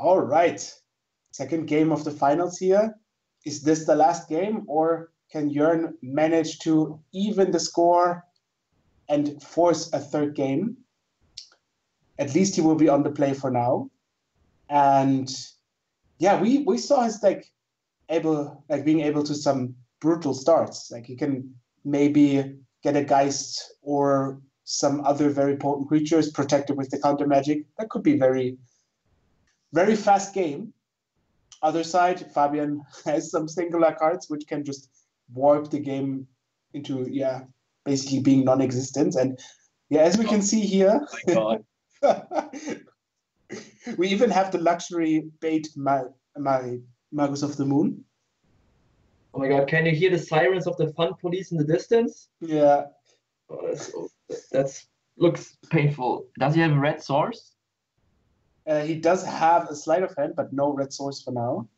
All right. Second game of the finals here. Is this the last game, or can Jörn manage to even the score and force a third game? At least he will be on the play for now. And yeah, we saw his being able to some brutal starts. Like he can maybe get a Geist or some other very potent creatures protected with the counter magic. That could be very, very fast game. Other side, Fabian has some singular cards which can just warp the game into basically being non-existent. And yeah, as we can see here, we even have the luxury bait my Magus of the Moon. Oh my god, can you hear the sirens of the fun police in the distance? Yeah. Oh, that's looks painful. Does he have a red source? He does have a sleight of hand, but no red source for now.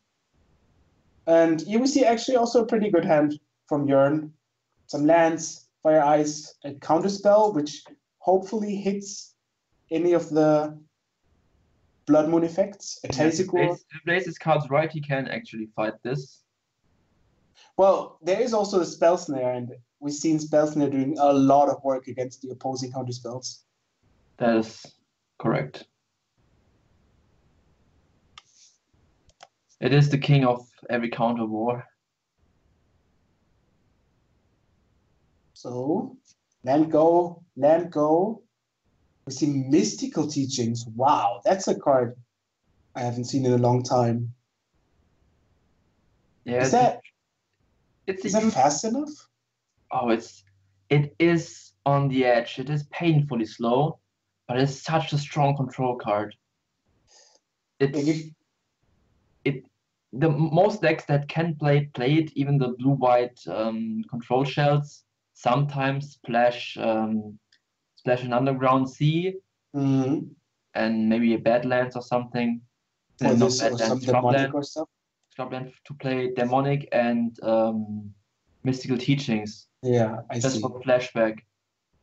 And here we see actually also a pretty good hand from Jörn. Some lands, fire, ice, a counterspell, which hopefully hits any of the Blood Moon effects. A Tazikor. If he plays his cards right, he can actually fight this. Well, there is also the Spell Snare, and we've seen Spell Snare doing a lot of work against the opposing counterspells. That is correct. It is the king of every counter war. So, land go, land go. We see Mystical Teachings. Wow, that's a card I haven't seen in a long time. Yeah, is that fast enough? Oh, it is on the edge. It is painfully slow, but it's such a strong control card. The most decks that can play it, even the blue-white control shells, sometimes splash an underground sea and maybe a Badlands or something. Or this, or some demonic or stuff. Scrubland to play demonic and mystical teachings. Yeah, I see. Just for flashback,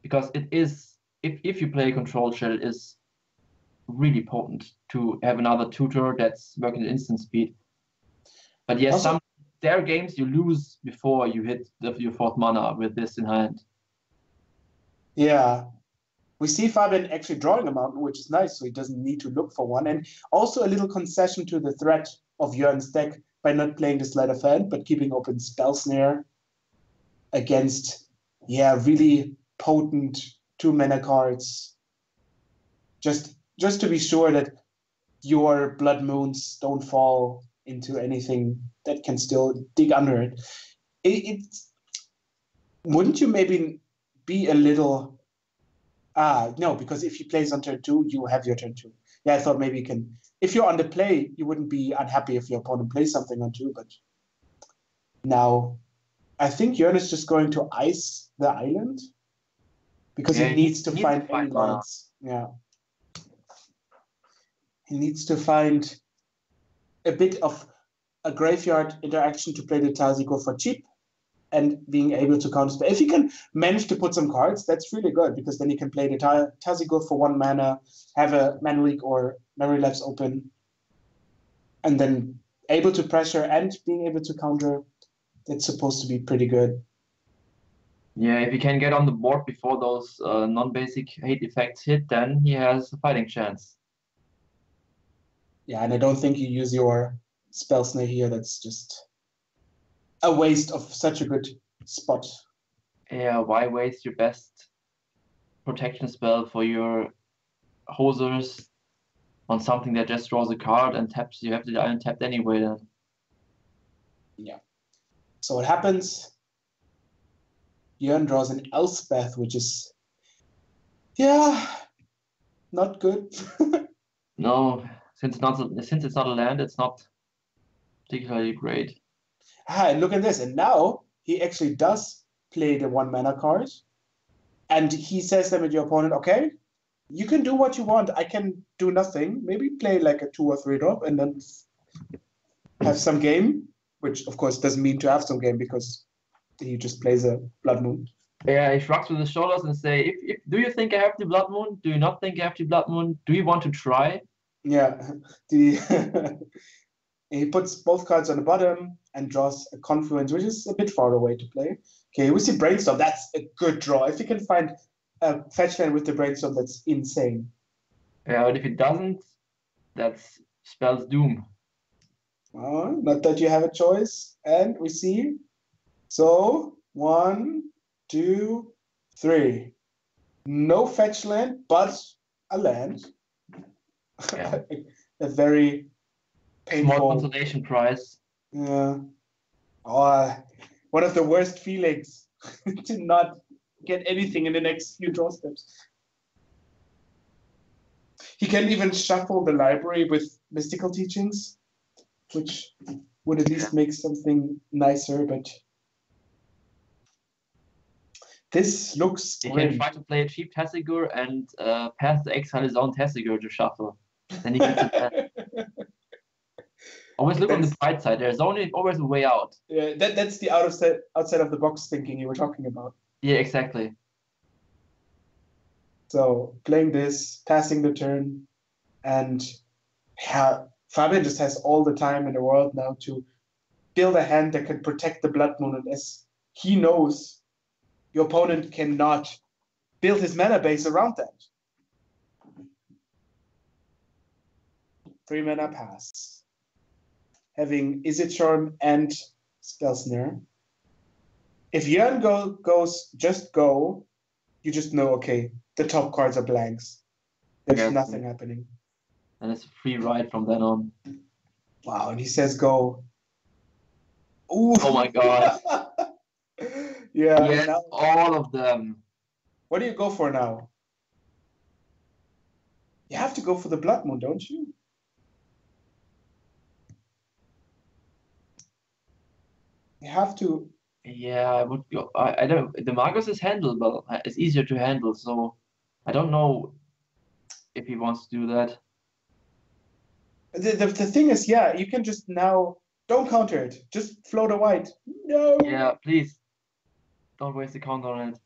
because it is if you play control shell, is really potent to have another tutor that's working at instant speed. But yes, also, there are games you lose before you hit your fourth mana with this in hand. Yeah. We see Fabian actually drawing a mountain, which is nice, so he doesn't need to look for one. And also a little concession to the threat of Jörn's deck by not playing the sleight of hand, but keeping open Spell Snare against, really potent 2-mana cards. Just to be sure that your Blood Moons don't fall into anything that can still dig under it. Wouldn't you maybe be a little... no, because if he plays on turn 2, you have your turn 2. Yeah, I thought maybe you can... If you're on the play, you wouldn't be unhappy if your opponent plays something on 2, but now I think Jörn is just going to ice the island because he needs to find any lands. Yeah. He needs to find a bit of a graveyard interaction to play the Tazikor for cheap and being able to counterspell. If he can manage to put some cards, that's really good, because then he can play the Tazikor for 1 mana, have a Mana Leak or Memory Lapse open, and then able to pressure and being able to counter. That's supposed to be pretty good. Yeah, if he can get on the board before those non-basic hate effects hit, then he has a fighting chance. Yeah, and I don't think you use your Spell Snare here. That's just a waste of such a good spot. Yeah, why waste your best protection spell for your hosers on something that just draws a card and taps? You have the island tapped anyway then. Yeah. So what happens? Jörn draws an Elspeth, which is, not good. No, since it's not a land, it's not particularly great. And look at this. And now he actually does play the 1 mana card. And he says them at your opponent, okay, you can do what you want. I can do nothing. Maybe play like a 2 or 3 drop and then have some game, which of course doesn't mean to have some game because he just plays a Blood Moon. Yeah, he shrugs with his shoulders and say, if do you think I have the Blood Moon? Do you not think I have the Blood Moon? Do you want to try? Yeah, the he puts both cards on the bottom and draws a Confluence, which is a bit far away to play. Okay, we see Brainstorm. That's a good draw. If you can find a fetch land with the Brainstorm, that's insane. Yeah, but if it doesn't, that spells doom. Not that you have a choice. And we see. So, 1, 2, 3. No fetch land, but a land. Yeah. A very Small painful. consolation prize. Yeah. Oh, one of the worst feelings to not get anything in the next few draw steps. He can even shuffle the library with mystical teachings, which would at least make something nicer, but this looks He grim. can try to play a cheap Tessigur and pass the exile his own Tessigur to shuffle. Then he gets it. Always look on the bright side. There's always a way out. Yeah, that's the outside of the box thinking you were talking about. Yeah, exactly. So playing this, passing the turn, and Fabian just has all the time in the world now to build a hand that can protect the Blood Moon. And as he knows, your opponent cannot build his mana base around that. 3 mana pass. Having Izzet Charm and Spell Snare. If Jörn goes just go, you just know, okay, the top cards are blanks. There's nothing happening. And it's a free ride from then on. Wow, and he says go. Ooh. Oh my god. Yeah. Yes, now, all of them. what do you go for now? You have to go for the Blood Moon, don't you? You have to. Yeah, I would go. I don't. The Magus is handleable. It's easier to handle. So I don't know if he wants to do that. The thing is, yeah, you can just now don't counter it. Just float a white. No. Yeah, please don't waste the counter on it.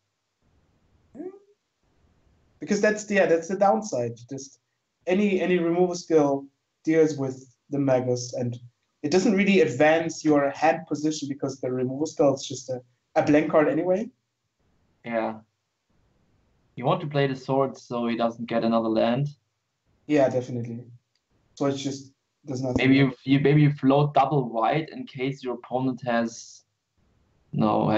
Because that's the downside. Just any removal skill deals with the Magus, and it doesn't really advance your hand position because the removal spell is just a blank card anyway. Yeah. You want to play the sword so he doesn't get another land. Yeah, definitely. So it's just there's nothing. Maybe you float double white in case your opponent has mental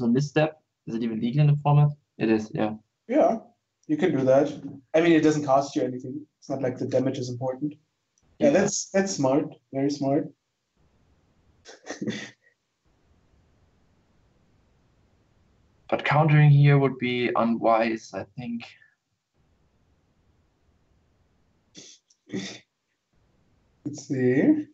misstep. Is it even legal in the format? It is, yeah. Yeah, you can do that. I mean, it doesn't cost you anything. It's not like the damage is important. Yeah, that's smart. Very smart. But countering here would be unwise, I think. Let's see.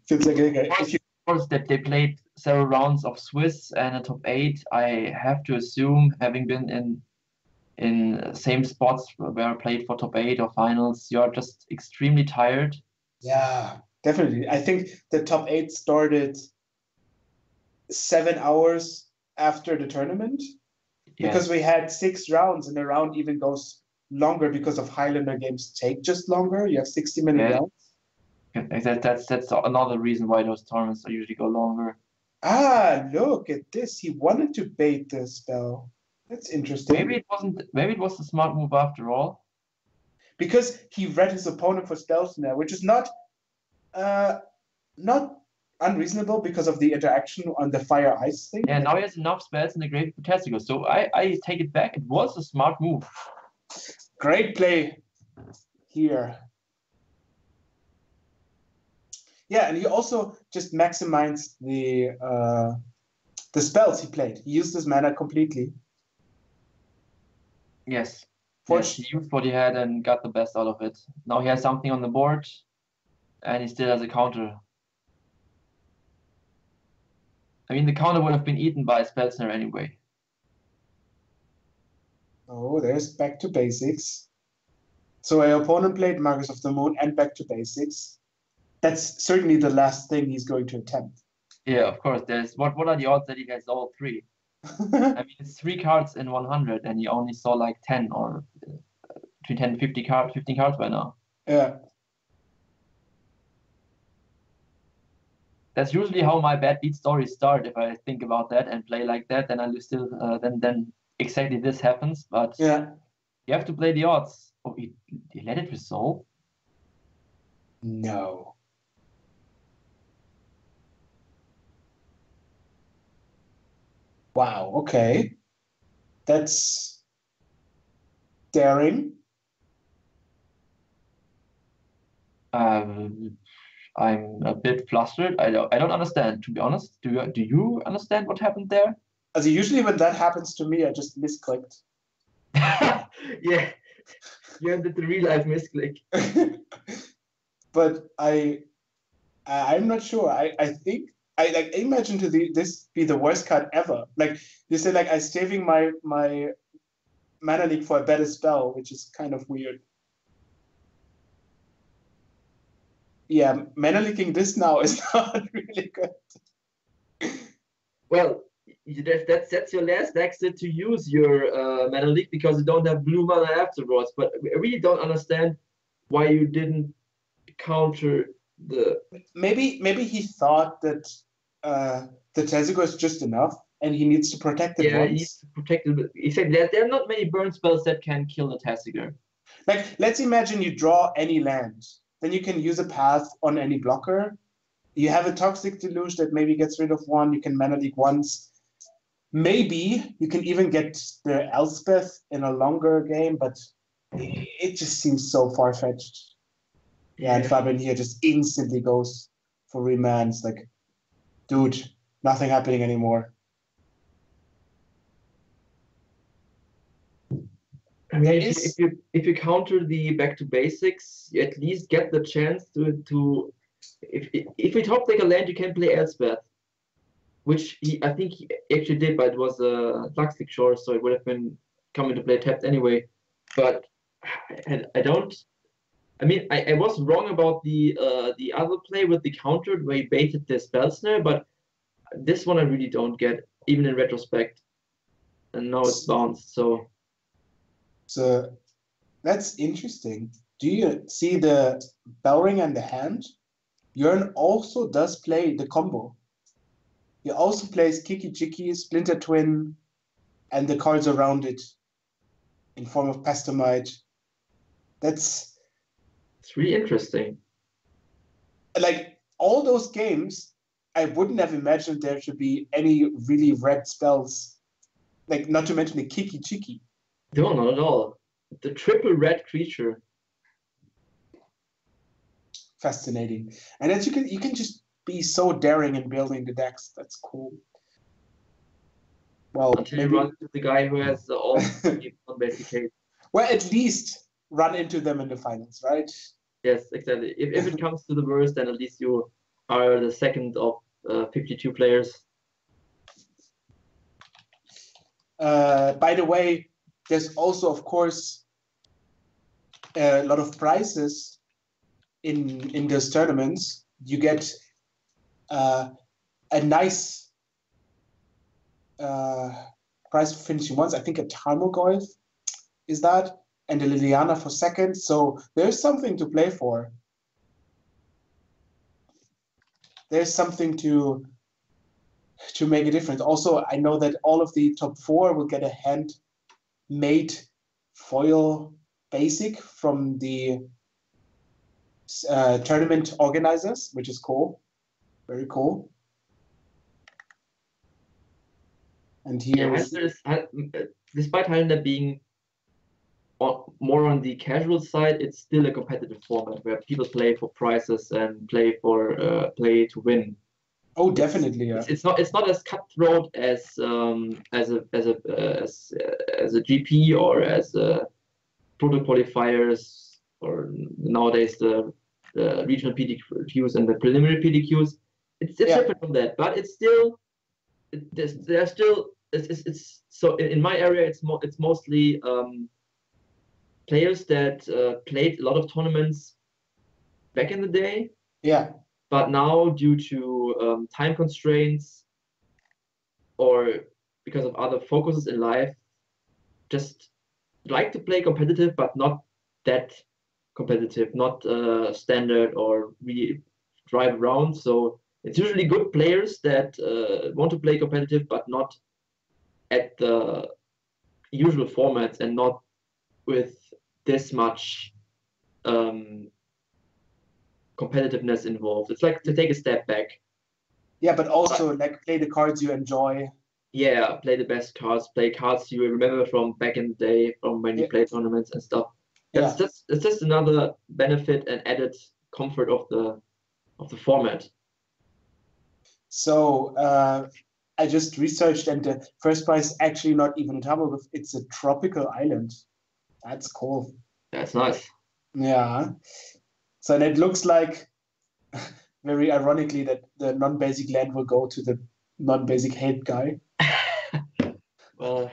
Feels like Of course, that they played several rounds of Swiss and a top 8. I have to assume, having been in same spots where I played for top 8 or finals, you're just extremely tired. Yeah, definitely. I think the top 8 started 7 hours after the tournament because we had 6 rounds, and the round even goes longer because of Highlander games take just longer. You have 60-minute rounds. That's another reason why those tournaments usually go longer. Ah, look at this. He wanted to bait the spell. That's interesting. Maybe it wasn't. Maybe it was the smart move after all. Because he read his opponent for spell snare, which is not unreasonable because of the interaction on the fire ice thing. Yeah, now he has enough spells in the grave for Tessigo. So I take it back. It was a smart move. Great play here. Yeah, and he also just maximized the spells he played. He used his mana completely. Yes. Yes, he used what he had and got the best out of it. Now he has something on the board, and he still has a counter. I mean, the counter would have been eaten by Spell Snare anyway. Oh, there's back to basics. So our opponent played Magus of the Moon and back to basics. That's certainly the last thing he's going to attempt. Yeah, of course. There's what are the odds that he has all three? I mean, it's 3 cards in 100, and you only saw like 10 or between 10 and 15 cards by now. Yeah. That's usually how my bad beat stories start. If I think about that and play like that, then I still then exactly this happens. But Yeah. you have to play the odds. Oh, you let it resolve? No. Wow. Okay. That's daring. I'm a bit flustered. I don't understand, to be honest. Do you understand what happened there? As usually when that happens to me, I just misclicked. Yeah, you did the real life misclick. But I'm not sure. I think I like imagine this be the worst card ever. Like you say, like I saving my mana leak for a better spell, which is kind of weird. Yeah, mana leaking this now is not really good. Well, that's your last exit to use your mana leak because you don't have blue mana afterwards. But I really don't understand why you didn't counter the. Maybe he thought that the Tezuka is just enough, and he needs to protect it Yeah, he needs once. to protect it. Except there are not many burn spells that can kill the Tasigur. Like, let's imagine you draw any land, then you can use a path on any blocker. You have a toxic deluge that maybe gets rid of one. You can mana leak once. Maybe you can even get the Elspeth in a longer game, but it just seems so far fetched. Yeah, and Fabian here just instantly goes for remand. It's like, dude, nothing happening anymore. I mean, There if you counter the back to basics, you at least get the chance to if we top take a land, you can play Elspeth, which I think he actually did, but it was a Fluxstick Shore, so it would have been coming to play tapped anyway. But I don't. I mean, I was wrong about the other play with the counter where he baited the spell snare, but this one I really don't get, even in retrospect. And now it's bounced, so. So that's interesting. Do you see the bell ring and the hand? Jörn also does play the combo. He also plays Kiki Jiki, Splinter Twin, and the cards around it in form of Pastomite. That's It's really interesting. like all those games. I wouldn't have imagined there should be any really red spells. Like not to mention the Kiki Jiki. No, not at all. The triple red creature. Fascinating. And as you can just be so daring in building the decks. That's cool. Well, Until maybe you run into the guy who has all on basic case. well, at least run into them in the finals, right? Yes, exactly. If it comes to the worst, then at least you are the second of 52 players. By the way, there's also, of course, a lot of prizes in those tournaments. You get a nice prize for finishing once. I think a Tarmogoyf is that, and a Liliana for second. So there's something to play for. There's something to make a difference. Also, I know that all of the top 4 will get a handmade foil basic from the tournament organizers, which is cool. Very cool. And here despite Highlander being more on the casual side, it's still a competitive format where people play for prizes and play to win. Oh, definitely. Yeah. It's not as cutthroat as a GP or as proto qualifiers or nowadays the regional PDQs and the preliminary PDQs. It's different from that, but it's still there's still it's so in my area it's mostly players that played a lot of tournaments back in the day. Yeah. But now, due to time constraints, or because of other focuses in life, just like to play competitive, but not that competitive, not standard or we drive around. So it's usually good players that want to play competitive, but not at the usual formats and not with this much competitiveness involved. It's like to take a step back. Yeah, but also like play the cards you enjoy. Yeah, play the best cards, play cards you remember from back in the day, from when you played tournaments and stuff. That's just another benefit and added comfort of the format. So I just researched, and the first prize actually not even a tumble. It's a tropical island. That's cool. That's nice. Yeah. So and it looks like, very ironically, that the non-basic land will go to the non-basic hate guy. Well,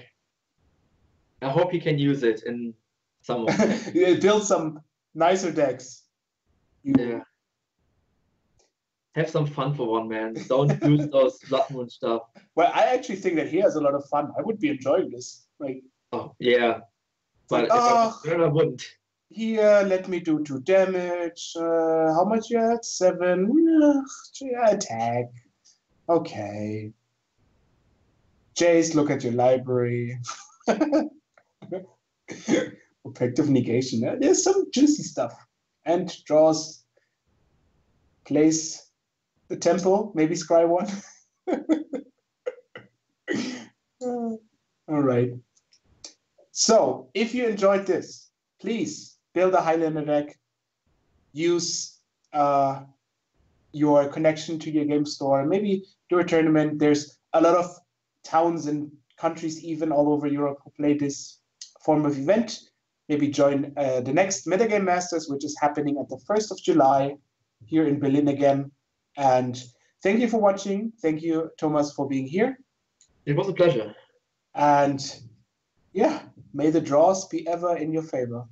I hope he can use it in some of Build some nicer decks. Yeah. Have some fun for one, man. Don't use those Blood Moon stuff. Well, I actually think that he has a lot of fun. I would be enjoying this. Like, oh yeah, but like, I wouldn't. Here, let me do 2 damage. How much you had? 7. Yeah, attack. Okay. Jace, look at your library. Effective negation. There's some juicy stuff. And draws. Place the temple. Maybe scry 1. All right. So, if you enjoyed this, please build a Highlander deck. Use your connection to your game store. Maybe do a tournament. There's a lot of towns and countries, even all over Europe, who play this form of event. Maybe join the next Metagame Masters, which is happening at the 1st of July here in Berlin again. And thank you for watching. Thank you, Thomas, for being here. It was a pleasure. And yeah, may the draws be ever in your favor.